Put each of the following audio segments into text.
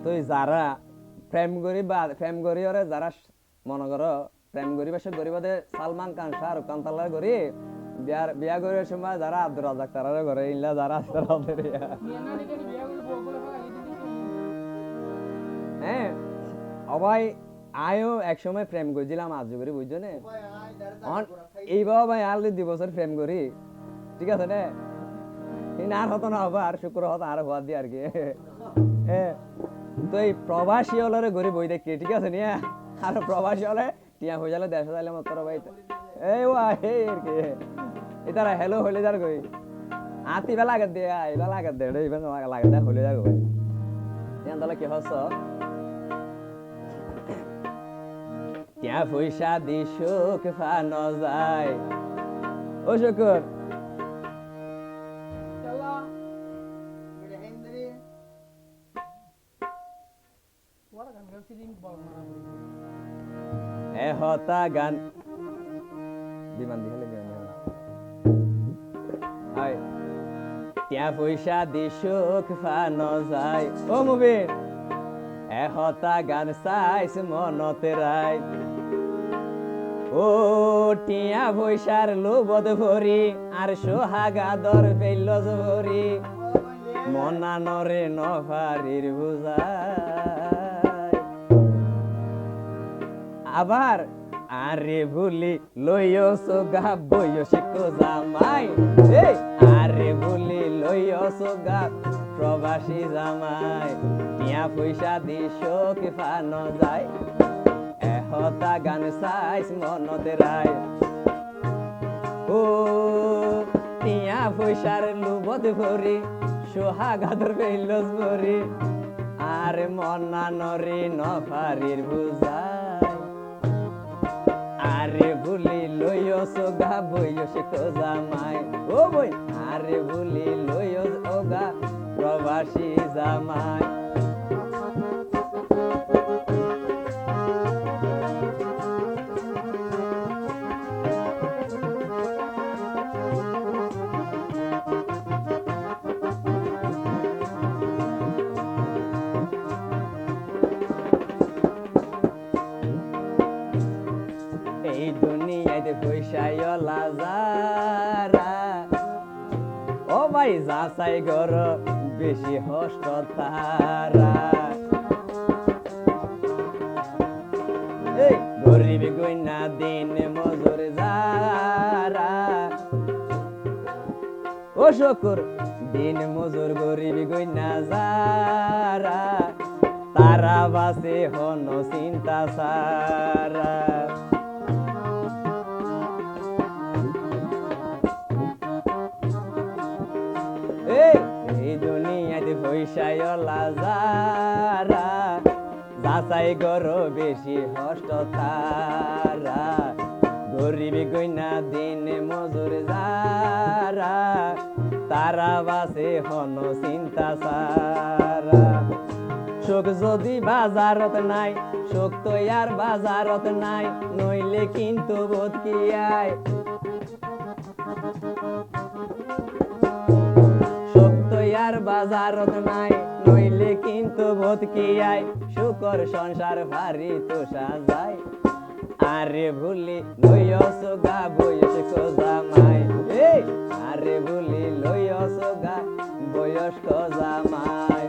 তো যারা প্রেম করি ওরে যারা মনে করো প্রেম করি বাসে গরিবাদে সালমান খান শাহরুখ খান তাল্লার করি বিয়া করার সময় যারা আব্দুল রাজাক তারারে করে ইল্লা যারা আছে তাদের হ্যাঁ অবাই আয়ও এক সময় প্রেম করেছিলাম আজ করি বুঝছো না এইবার ভাই আর 2 বছর প্রেম করি ঠিক আছে না আর হতো না হবো আর শুক্র হতো আর হওয়া দিয়ে আর কি তো এই প্রবাসী হলে ঘুরে বই দেখি ঠিক আছে নিয়ে আর প্রবাসী হলে টিয়া হয়ে যালে 100,000 মত ভাই এই ওয়া হে আর কি এটারা হ্যালো হলে যার কই আতি বেলা লাগা দে আইলা লাগা দে রে ইভেন লাগা দে হলে যাগো ভাই ইয়ান দলে কি হস টিয়া পয়সা দি সুখ ফানো যায় ও শুকর হতা গান বিমান দিলে টিয়া পয়সা দি সুখ ফানো যায় ও মুবিন হতা গান চাইছ মনতে রাই ও টিয়া পয়সার লোবদ ভরি আর সোহাগাদর পেল ভরি মনা নরে নভারির বুঝাই আবার আরে ভুলি লইও সোগা বইও শিখো জামাই আরে ভুলি লইও সোগা প্রবাসী জামাই টিয়া পয়সা দি শোক ফানো যায় হতা গান চাইছ মনতে রাই ও টিয়া পয়সার লোভত ভরি সোহাগাদর পেলস ভরি আর মনা নরে নফারির বুঝাই আরে ভুলি লইও সোগা বইও শিখো জামাই ও বই আরে ভুলি লইও ওগা প্রবাসী জামাই এই দুনিয়াতে পয়সায়লা যারা ও ভাই যাচাই গর বেশি হষ্ট তারা এই গরিব গইনা দিন মজুর যারা ও শুকুর দিন মজুর গরিব গইনা যারা তারা বাসে হন চিন্তা সারা এই দুনিয়াতে পয়সায়লা যারা যাচাই গর বেশি হষ্ট তারা গরিব গইনা দিন মজুর যারা তারা বাসে হন চিন্তা সারা সুখ যদি বাজারত নাই সুখ তো আর বাজারত নাই নইলে কিন্তু বোধ কি আয় আর বাজারত নাই নইলে কিন্তু বোধ কি আয় শুকর সংসার ভারি তো সাজায় আরে ভুলি লইও সোগা বয়স্ক জামাই আরে ভুলি লইও সোগা বয়স্ক জামাই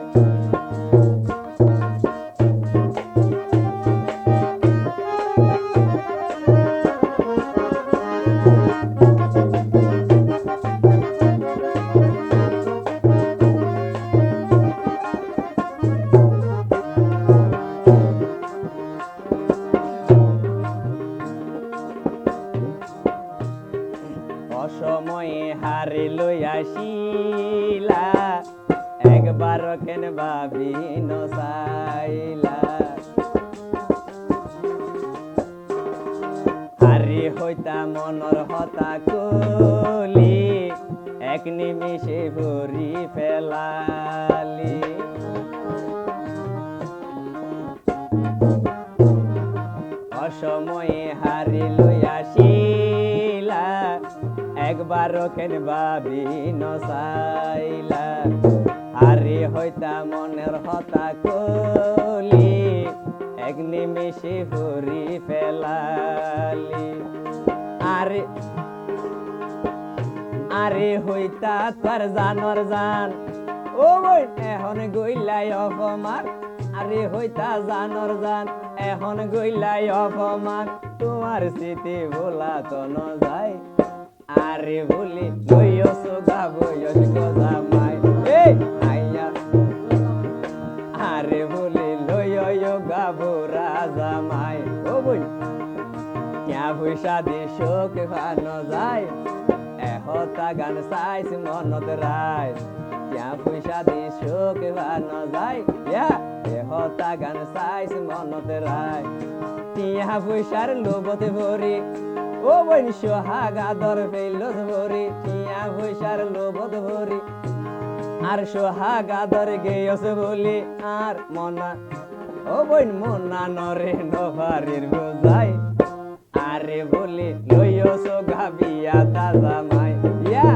অসময়ে হারে লইয়াছিলা একবার কেন ভাবি নসাইলা হারি হইতা মনর হতা কলি এক নিমিষে ভরি ফেলালি অসময়ে হারি লইয়াছিলা একবার কেন ভাবি নসাইলা আরে হইতা মনের হতা কলি এক নিমিষে ফুরি ফেলালি আরে আরে হইতা তোর জানর জান ও বই এখন গইলাই অপমান আরে হইতা জানর জান এখন গইলাই অপমান তোমার স্মৃতি ভোলা তো ন যায় আরে বলি বইয়স গাবয়স গজামাই এই আইয়া আরে বলি লয় গাবো রাজামাই ও বই ক্যা পয়সা দি শোক ফানো যায় এহতা গান চাইছ মনত রাইজ ক্যা পয়সা দি শোক ফানো যায় এহতা গান চাইছ মনত রাই টিয়া পয়সার লোভতে ভরি ও বইন সোহাগাদর ফেলস ভরি টিয়া পয়সার লোভত ভরি আর সোহাগাদর গেয়স বলি আর মনা ও বইন মনা নরে নভারির বোঝাই আরে বলি লইয়স গাবিয়া দাদা মাই ইয়া